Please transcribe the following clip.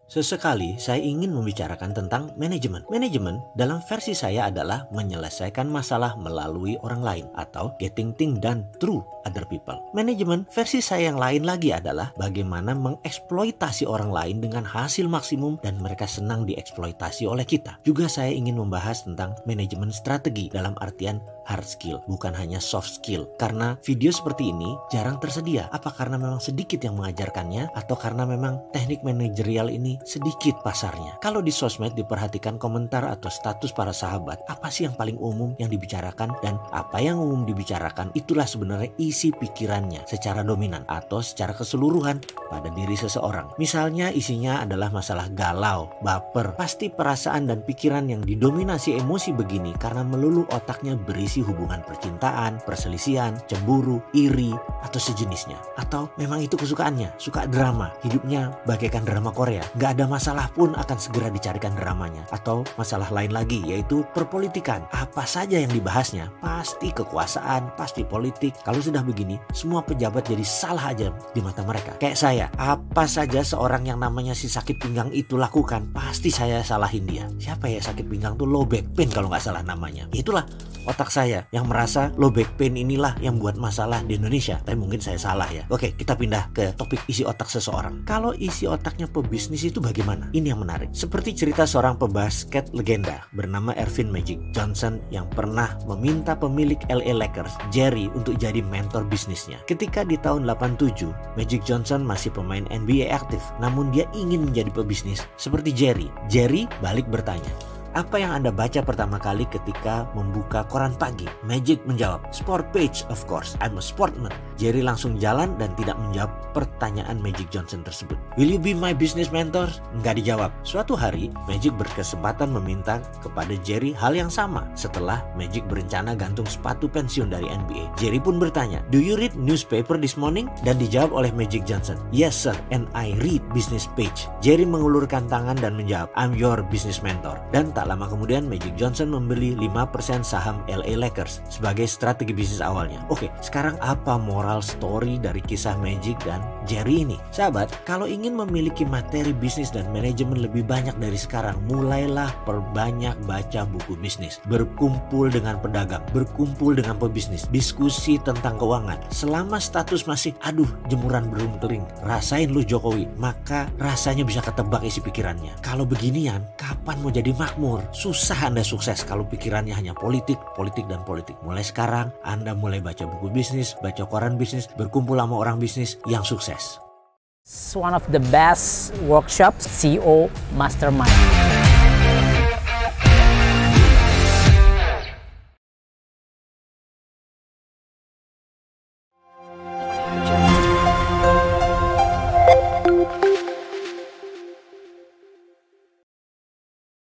Sesekali saya ingin membicarakan tentang manajemen. Manajemen dalam versi saya adalah menyelesaikan masalah melalui orang lain atau getting things done through other people. Manajemen versi saya yang lain lagi adalah bagaimana mengeksploitasi orang lain dengan hasil maksimum dan mereka senang dieksploitasi oleh kita. Juga saya ingin membahas tentang manajemen strategi dalam artian hard skill, bukan hanya soft skill. Karena video seperti ini jarang tersedia. Apa karena memang sedikit yang mengajarkannya atau karena memang teknik manajerial ini sedikit pasarnya? Kalau di sosmed diperhatikan komentar atau status para sahabat, apa sih yang paling umum yang dibicarakan, dan apa yang umum dibicarakan itulah sebenarnya isi pikirannya secara dominan atau secara keseluruhan pada diri seseorang. Misalnya isinya adalah masalah galau, baper, pasti perasaan dan pikiran yang didominasi emosi begini karena melulu otaknya berisi hubungan percintaan, perselisihan, cemburu, iri, atau sejenisnya. Atau memang itu kesukaannya, suka drama, hidupnya bagaikan drama Korea, gak ada masalah pun akan segera dicarikan dramanya. Atau masalah lain lagi, yaitu perpolitikan. Apa saja yang dibahasnya pasti kekuasaan, pasti politik. Kalau sudah begini, semua pejabat jadi salah aja di mata mereka. Kayak saya, apa saja seorang yang namanya si sakit pinggang itu lakukan, pasti saya salahin dia. Siapa ya sakit pinggang tuh? Low back pain kalau nggak salah namanya. Itulah otak saya yang merasa low back pain inilah yang buat masalah di Indonesia. Tapi mungkin saya salah ya. Oke, kita pindah ke topik isi otak seseorang. Kalau isi otaknya pebisnis itu bagaimana? Ini yang menarik. Seperti cerita seorang pebasket legenda bernama Earvin Magic Johnson yang pernah meminta pemilik LA Lakers, Jerry, untuk jadi mentor bisnisnya. Ketika di tahun 87, Magic Johnson masih pemain NBA aktif, namun dia ingin menjadi pebisnis seperti Jerry. Jerry balik bertanya, "Apa yang Anda baca pertama kali ketika membuka koran pagi?" Magic menjawab, "Sport page, of course. I'm a sportsman." Jerry langsung jalan dan tidak menjawab pertanyaan Magic Johnson tersebut. "Will you be my business mentor?" Nggak dijawab. Suatu hari, Magic berkesempatan meminta kepada Jerry hal yang sama setelah Magic berencana gantung sepatu pensiun dari NBA. Jerry pun bertanya, "Do you read newspaper this morning?" Dan dijawab oleh Magic Johnson, "Yes sir, and I read business page." Jerry mengulurkan tangan dan menjawab, "I'm your business mentor." Dan tak lama kemudian Magic Johnson membeli 5% saham LA Lakers sebagai strategi bisnis awalnya. Oke, sekarang apa moral story dari kisah Magic dan Jerry ini? Sahabat, kalau ingin memiliki materi bisnis dan manajemen lebih banyak dari sekarang, mulailah perbanyak baca buku bisnis. Berkumpul dengan pedagang, berkumpul dengan pebisnis, diskusi tentang keuangan. Selama status masih, aduh jemuran belum kering, rasain lu Jokowi, maka rasanya bisa ketebak isi pikirannya. Kalau beginian, kapan mau jadi makmur? Susah Anda sukses kalau pikirannya hanya politik, politik, dan politik. Mulai sekarang Anda mulai baca buku bisnis, baca koran bisnis, berkumpul sama orang bisnis yang sukses. It's one of the best workshops, CEO Mastermind.